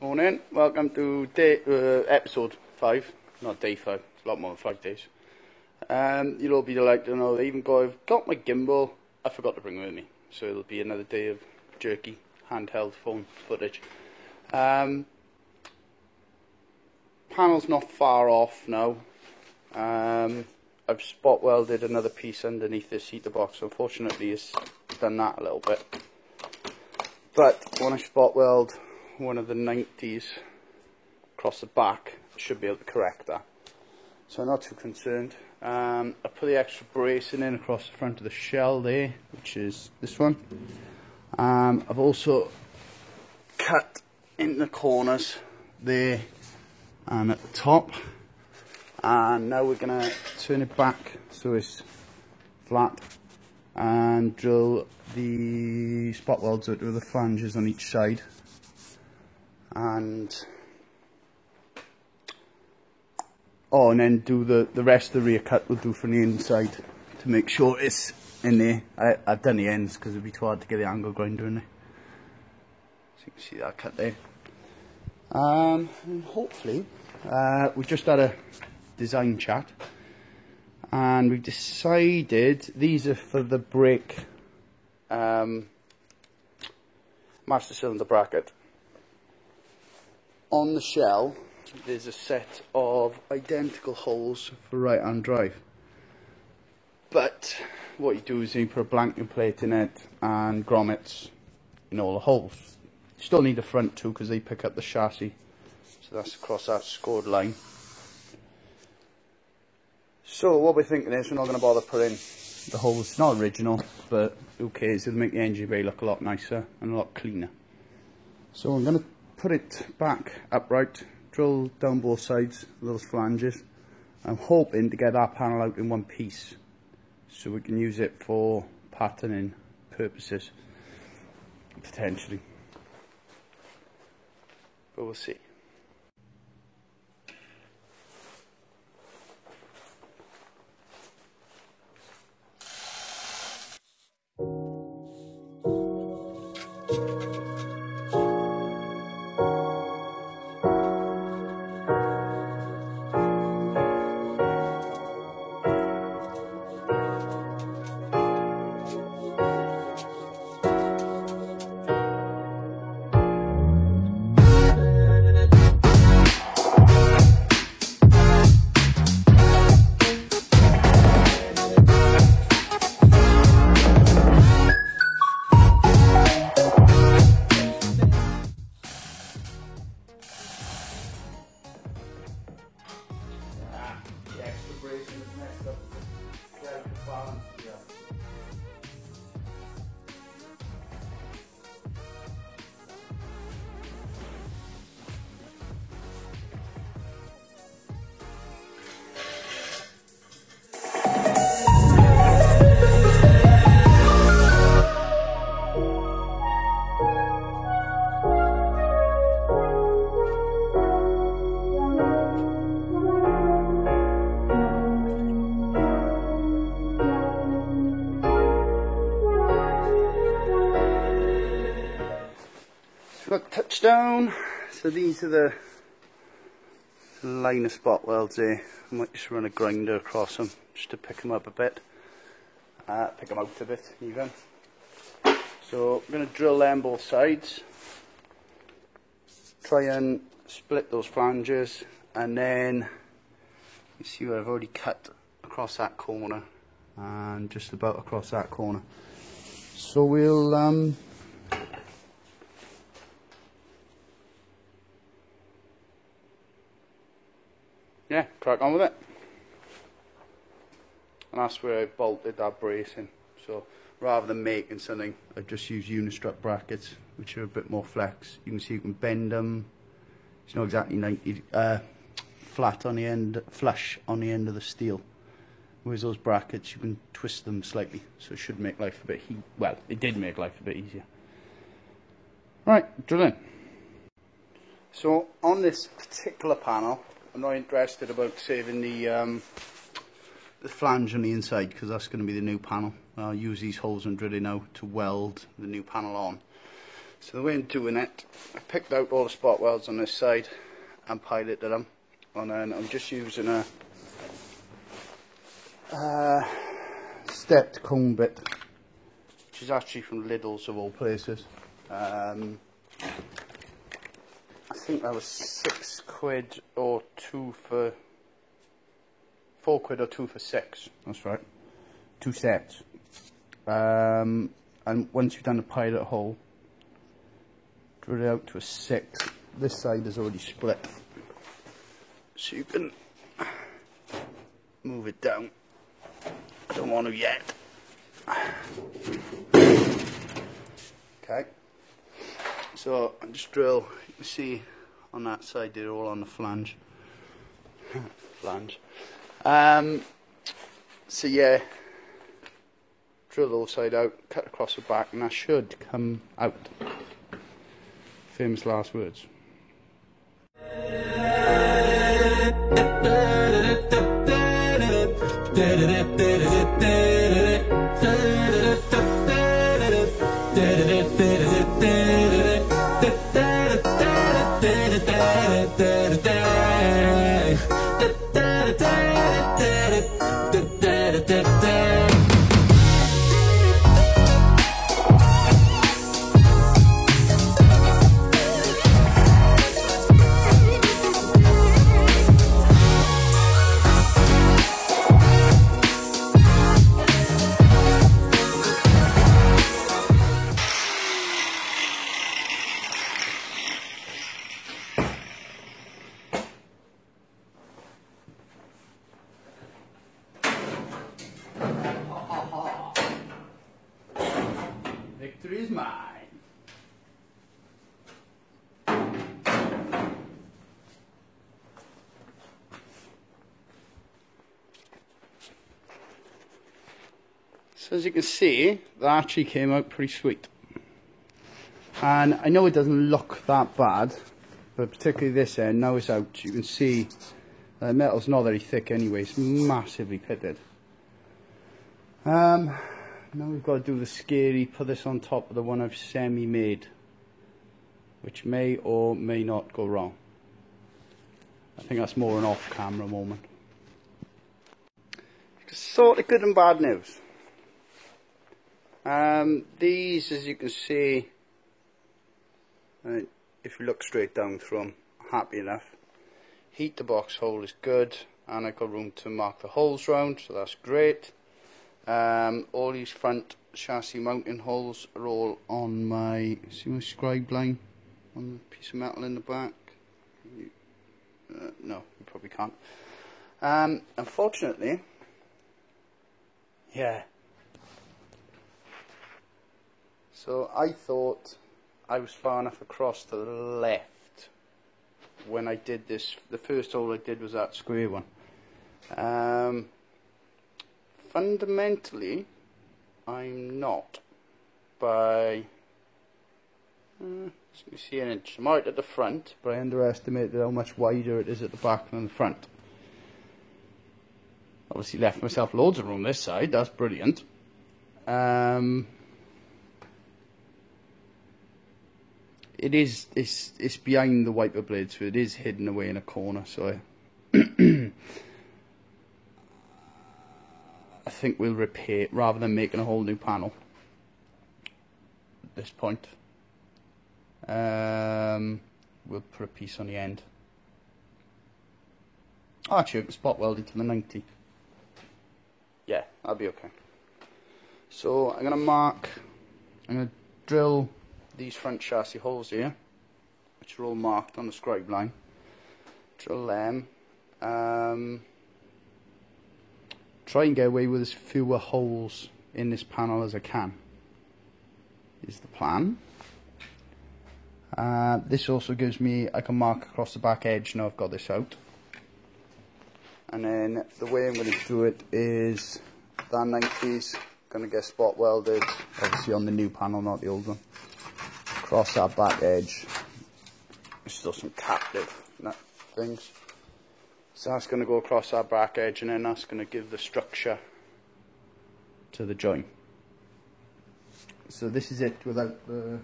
Morning, welcome to episode 5, not day 5, it's a lot more than 5 days. You'll all be delighted to know that even though I've got my gimbal, I forgot to bring it with me. So it'll be another day of jerky, handheld phone footage. Panel's not far off now. I've spot welded another piece underneath this heater box. Unfortunately it's done that a little bit. But when I spot weld one of the 90s across the back, I should be able to correct that. So I'm not too concerned. I put the extra bracing in across the front of the shell there, which is this one. I've also cut in the corners there and at the top. And now we're going to turn it back so it's flat and drill the spot welds out with the flanges on each side. And then do the rest of the rear cut we'll do from the inside to make sure it's in there. I've done the ends because it'd be too hard to get the angle grinder in there. So you can see that cut there. And hopefully, we just had a design chat and we decided these are for the brake master cylinder bracket. On the shell there's a set of identical holes for right hand drive, but what you do is you put a blanking plate in it and grommets in all the holes. You still need the front two because they pick up the chassis, so that's across that scored line. So what we're thinking is we're not going to bother putting the holes. It's not original, but who cares, it'll make the engine bay look a lot nicer and a lot cleaner. So I'm going to put it back upright, drill down both sides of those flanges. I'm hoping to get that panel out in one piece so we can use it for patterning purposes, potentially, but we'll see. Got touchdown. So these are the line of spot welds there. I might just run a grinder across them just to pick them up a bit, pick them out a bit even. So I'm going to drill them both sides, try and split those flanges, and then you see where I've already cut across that corner and just about across that corner. So we'll yeah, crack on with it. And that's where I bolted that bracing. So rather than making something, I just use unistrut brackets, which are a bit more flex. You can see you can bend them. It's not exactly 90 flat on the end, flush on the end of the steel. Whereas those brackets, you can twist them slightly, so it should make life a bit well, it did make life a bit easier. Right, drill in. So on this particular panel, I'm not interested about saving the flange on the inside because that's going to be the new panel. I'll use these holes I'm drilling out to weld the new panel on. So the way I'm doing it, I picked out all the spot welds on this side and piloted them, and then I'm just using a stepped cone bit, which is actually from Lidl's of all places. I think that was £6 or 2 for £4 or 2 for 6. That's right, 2 sets. And once you've done the pilot hole, drill it out to a 6. This side is already split, so you can move it down. I don't want to yet. Okay, so I just drill. You can see on that side they're all on the flange. So yeah, drill the whole side out, cut across the back, and that should come out. Famous last words. Victory is mine. So as you can see, that actually came out pretty sweet. And I know it doesn't look that bad, but particularly this end, now it's out, you can see the metal's not very thick anyway, it's massively pitted. Now we've got to do the scary, put this on top of the one I've semi-made, which may or may not go wrong. I think that's more an off-camera moment. Sort of good and bad news. These, as you can see, if you look straight down through them, happy enough. Heat the box hole is good, and I've got room to mark the holes round, so that's great. All these front chassis mounting holes are all on my, see my scribe line on the piece of metal in the back? No, you probably can't. Unfortunately, yeah. So I thought I was far enough across to the left when I did this. The first hole I did was that square one. Fundamentally, I'm not by, you see, an inch. I'm right at the front, but I underestimated how much wider it is at the back than the front. Obviously left myself loads of room this side, that's brilliant. It's behind the wiper blade, so it is hidden away in a corner, so I think we'll repair it rather than making a whole new panel at this point. We'll put a piece on the end. Oh, actually, I can spot weld it to the 90. Yeah, that'll be okay. So I'm going to drill these front chassis holes here, which are all marked on the scribe line. Drill them. Try and get away with as fewer holes in this panel as I can, is the plan. This also gives me, I can mark across the back edge now I've got this out. And then the way I'm going to do it is that 90's going to get spot welded, obviously on the new panel, not the old one. Across that back edge. There's still some captive things. So that's going to go across that back edge, and then that's going to give the structure to the joint. So this is it without the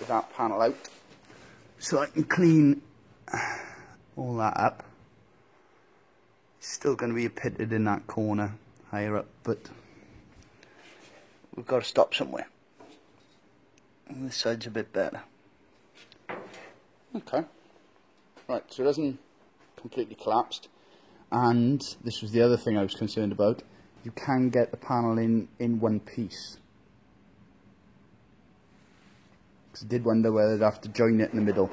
that panel out so I can clean all that up. It's still going to be pitted in that corner higher up, but we've got to stop somewhere. And this side's a bit better. Okay. Right, so it hasn't completely collapsed. And this was the other thing I was concerned about. You can get the panel in one piece. Because I did wonder whether I'd have to join it in the middle.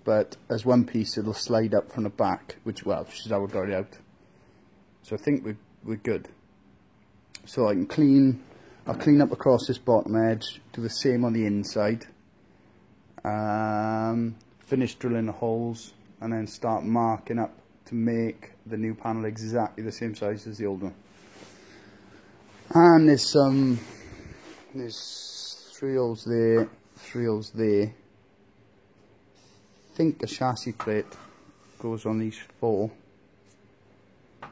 But as one piece, it'll slide up from the back, which is how I got it out. So I think we're good. So I'll clean up across this bottom edge, do the same on the inside. Finish drilling the holes, and then start marking up to make the new panel exactly the same size as the old one. And there's 3 holes there, 3 holes there. I think a chassis plate goes on these 4. I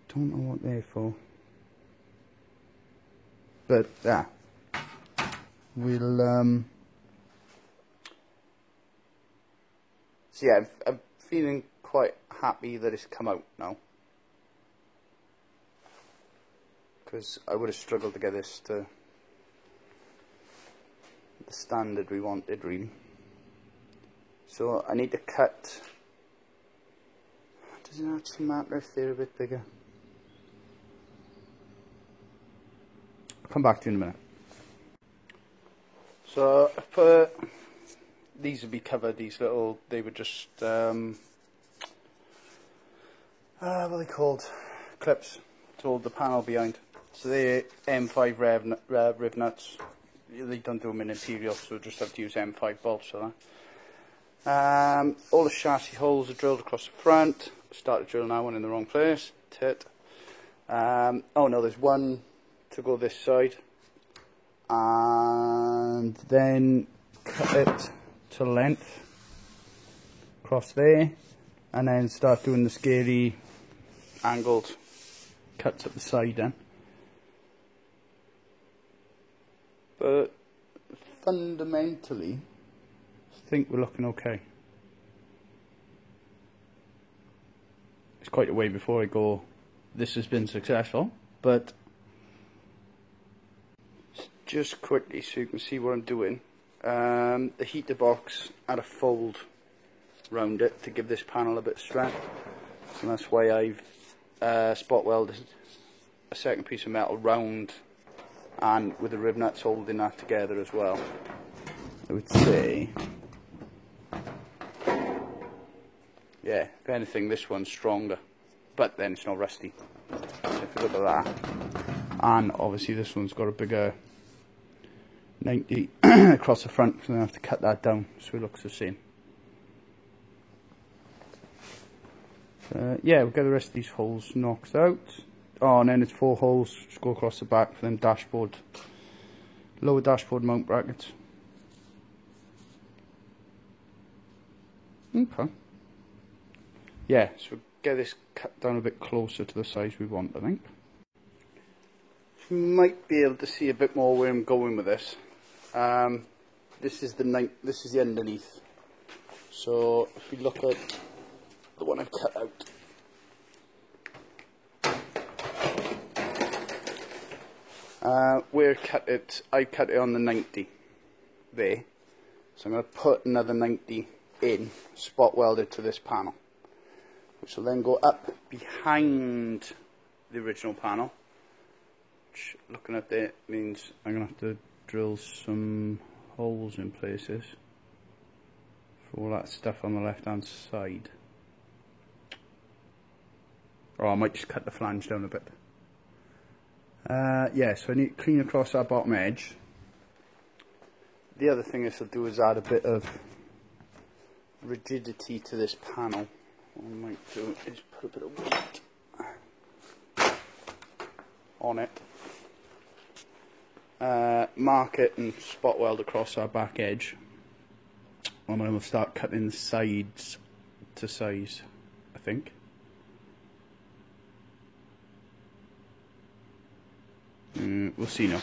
don't know what they're for, but yeah, we'll so yeah, I'm feeling quite happy that it's come out now, because I would have struggled to get this to the standard we wanted, really. So I need to cut. Does it actually matter if they're a bit bigger? I'll come back to you in a minute. So I've put, these would be covered, these little, they were just what are they called? Clips to hold the panel behind. So they're M5 riv nuts. They don't do them in Imperial, so we just have to use M5 bolts for that. All the chassis holes are drilled across the front. Started drilling that one in the wrong place. Tit. Oh no, there's one to go this side. And then cut it to length across there, and then start doing the scary angled cuts at the side then. But fundamentally, I think we're looking okay. It's quite a way before I go, this has been successful, but just quickly so you can see what I'm doing. The heater box had a fold round it to give this panel a bit of strength, and that's why I've spot welded a second piece of metal round and with the riv nuts holding that together as well. I would say, yeah, if anything this one's stronger, but then it's not rusty. So if you look at that, and obviously this one's got a bigger 90 across the front, so I have to cut that down so it looks the same. Yeah, we'll get the rest of these holes knocked out. Oh, and then it's 4 holes just go across the back for them dashboard, lower dashboard mount brackets. Okay. Yeah, so we'll get this cut down a bit closer to the size we want, I think. You might be able to see a bit more where I'm going with this. This is the underneath. So if we look at the one I've cut out, I cut it on the 90 there. So I'm going to put another 90 in, spot welded to this panel, which will then go up behind the original panel. Which, looking at that, means I'm going to have to drill some holes in places for all that stuff on the left hand side. Or I might just cut the flange down a bit. Yeah, so I need to clean across that bottom edge. The other thing this will do is add a bit of rigidity to this panel. What I might do is put a bit of weight on it. Mark it and spot weld across our back edge. And then we'll start cutting the sides to size, I think. We'll see now.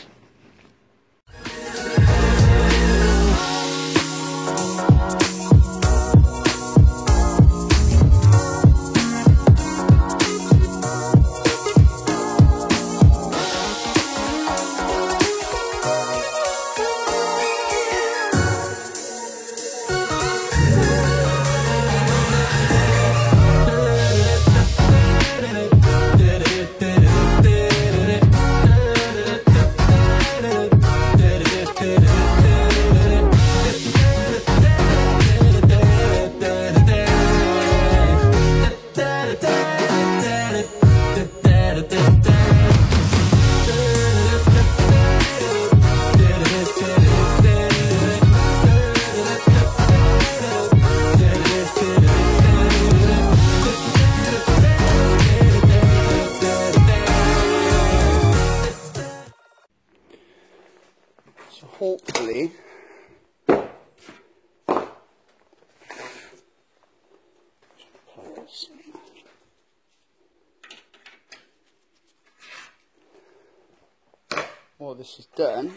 this is done,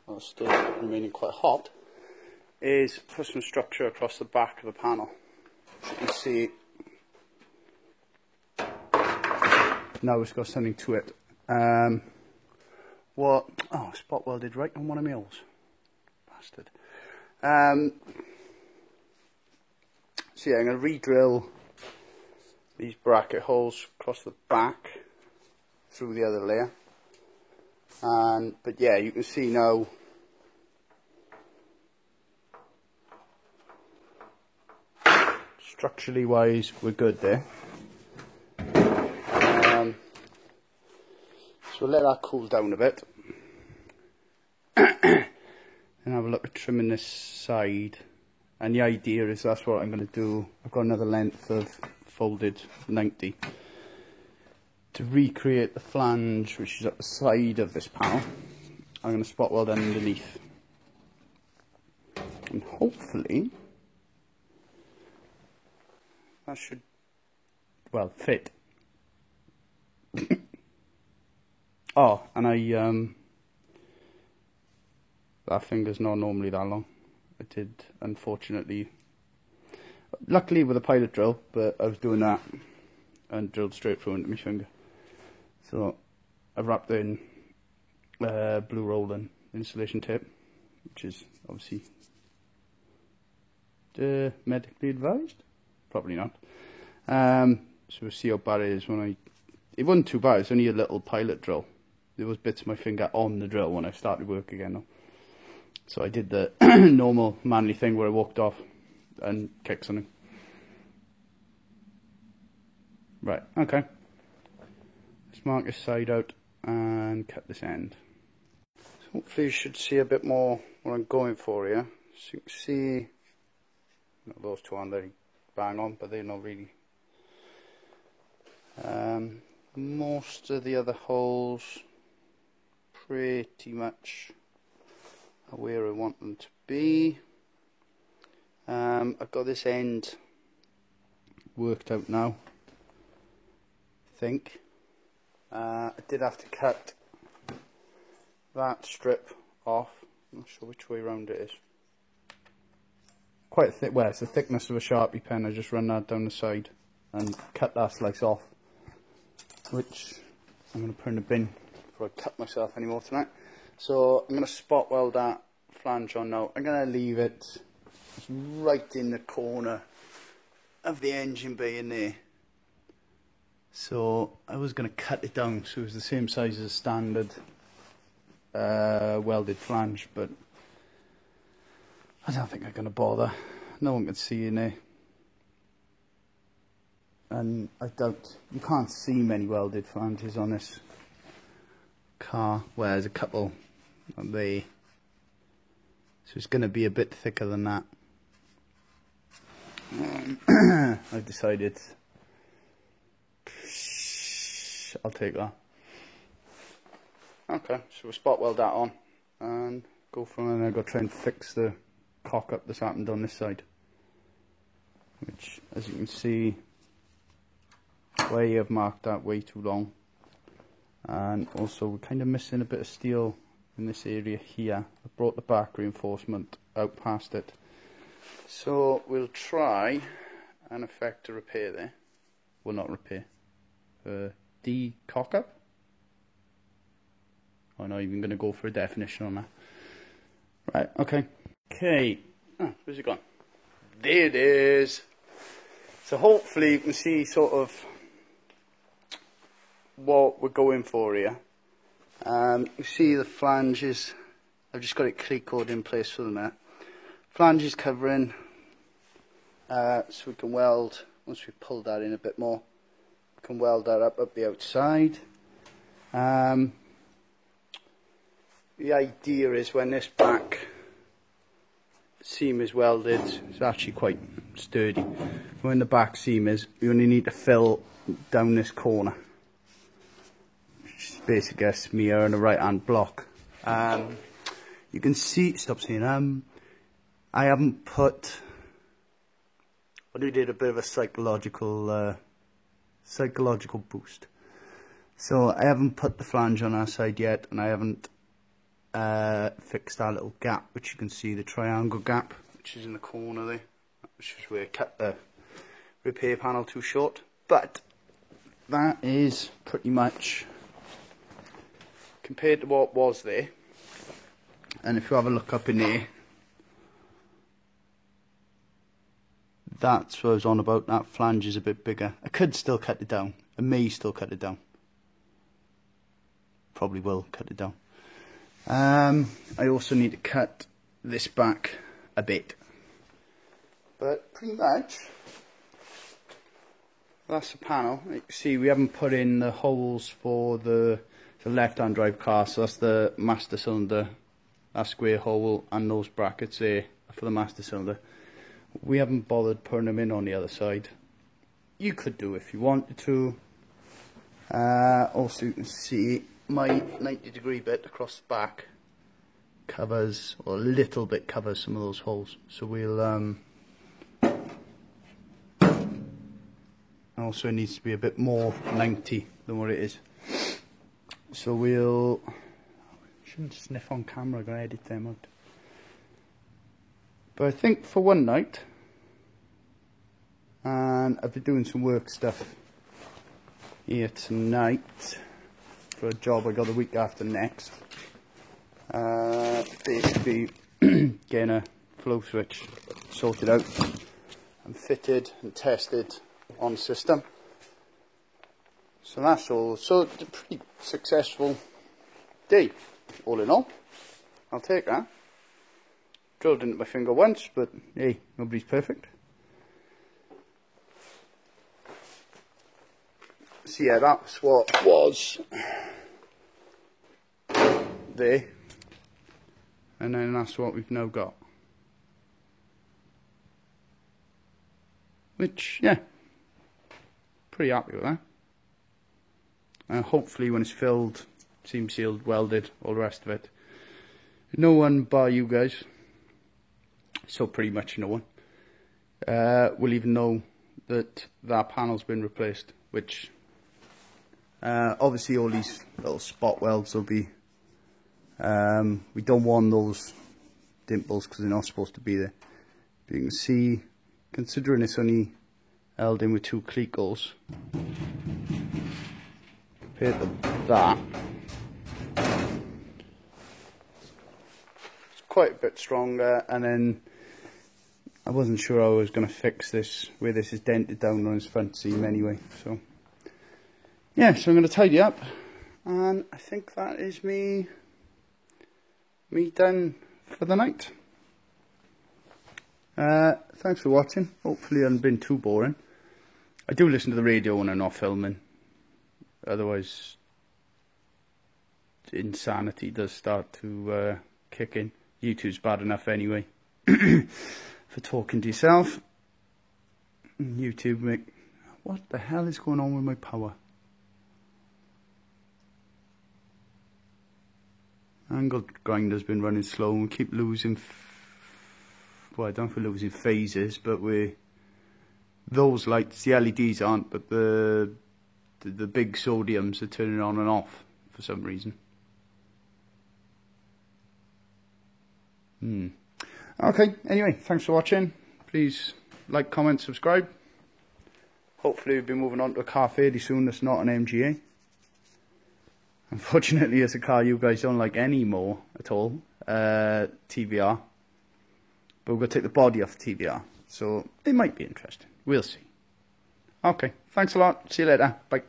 well, it's still remaining quite hot, is put some structure across the back of the panel. As you can see, now it's got something to it. Spot welded right on one of my holes. Bastard. So yeah, I'm going to re-drill these bracket holes across the back through the other layer. But yeah, you can see now structurally wise we're good there. So we'll let that cool down a bit and have a look at trimming this side. And the idea is that's what I'm going to do. I've got another length of folded 90 to recreate the flange which is at the side of this panel. I'm going to spot weld underneath and hopefully that should, well, fit. Oh, and that finger's not normally that long. I did, unfortunately, luckily with a pilot drill, but I was doing that and drilled straight through into my finger. So I wrapped in blue roll and insulation tape, which is obviously medically advised. Probably not. So we'll see how bad it is when it wasn't too bad, it's only a little pilot drill. There was bits of my finger on the drill when I started work again though. So I did the normal manly thing where I walked off and kicked something. Right, okay. Let's mark this side out and cut this end. So hopefully you should see a bit more what I'm going for here. So you can see, those two aren't very bang on, but they're not really. Most of the other holes pretty much are where I want them to be. I've got this end worked out now, I think. I did have to cut that strip off. I'm not sure which way around it is. Quite thick, well, it's the thickness of a Sharpie pen. I just run that down the side and cut that slice off, which I'm going to put in the bin before I cut myself anymore tonight. So I'm going to spot weld that flange on now. I'm going to leave it right in the corner of the engine bay in there. So I was going to cut it down so it was the same size as a standard welded flange, but I don't think I'm going to bother. No one can see in there. And I doubt, you can't see many welded flanges on this car, well, there's a couple there. So it's going to be a bit thicker than that. I've decided I'll take that. Okay, so we'll spot weld that on and go from there. I've got to try and fix the cock up that's happened on this side, which, as you can see, way I've marked that way too long. And also we're kind of missing a bit of steel in this area here. I brought the back reinforcement out past it, so we'll try and effect a repair there. Well, not repair, de-cock up. I'm not even going to go for a definition on that. Right, okay. Okay, where's it gone? There it is. So hopefully you can see sort of what we're going for here. You see the flanges, I've just got it Cleat-Cored in place for the minute. Flanges covering, so we can weld, once we've pulled that in a bit more, we can weld that up the outside. The idea is when this back seam is welded, it's actually quite sturdy. When the back seam is, you only need to fill down this corner, which is basically a smear and a right hand block. You can see, stop saying, I haven't put, I did a bit of a psychological boost. So I haven't put the flange on our side yet, and I haven't fix that little gap, which you can see, the triangle gap, which is in the corner there, which is where I cut the repair panel too short. But that is pretty much compared to what was there. And if you have a look up in there, that's what I was on about. That flange is a bit bigger. I could still cut it down. I may still cut it down. Probably will cut it down. I also need to cut this back a bit. But pretty much, that's the panel. You can see we haven't put in the holes for the left-hand drive car, so that's the master cylinder, that square hole and those brackets there for the master cylinder. We haven't bothered putting them in on the other side. You could do if you wanted to. Also you can see my 90-degree bit across the back covers, or a little bit covers some of those holes. So we'll also it needs to be a bit more lengthy than what it is. So we'll, shouldn't sniff on camera, I'm going to edit them out. But I think for one night, and I'll be doing some work stuff here tonight for a job I got the week after next. Basically getting a flow switch sorted out and fitted and tested on the system. So that's all. So it's a pretty successful day, all in all. I'll take that. Drilled into my finger once, but hey, nobody's perfect. So yeah, that's what was there. And then that's what we've now got. Which, yeah, pretty happy with that. Hopefully when it's filled, seam sealed, welded, all the rest of it, no one bar you guys, so pretty much no one, will even know that that panel's been replaced, which obviously all these little spot welds will be, we don't want those dimples because they're not supposed to be there. But you can see, considering it's only held in with 2 clecos, compared to that, it's quite a bit stronger. And then I wasn't sure how I was going to fix this, where this is dented down on its front seam anyway. So yeah, so I'm going to tidy up, and I think that is me done for the night. Thanks for watching. Hopefully it hasn't been too boring. I do listen to the radio when I'm not filming, otherwise insanity does start to kick in. YouTube's bad enough anyway for talking to yourself. YouTube, what the hell is going on with my power? Angle grinder's been running slow and we keep losing, well, I don't know if we're losing phases, but those lights, the LEDs aren't, but the big sodiums are turning on and off for some reason. Okay, anyway, thanks for watching. Please like, comment, subscribe. Hopefully we'll be moving on to a car fairly soon that's not an MGA. Unfortunately, it's a car you guys don't like anymore at all, TVR. But we're going to take the body off the TVR, so it might be interesting. We'll see. Okay, thanks a lot. See you later. Bye.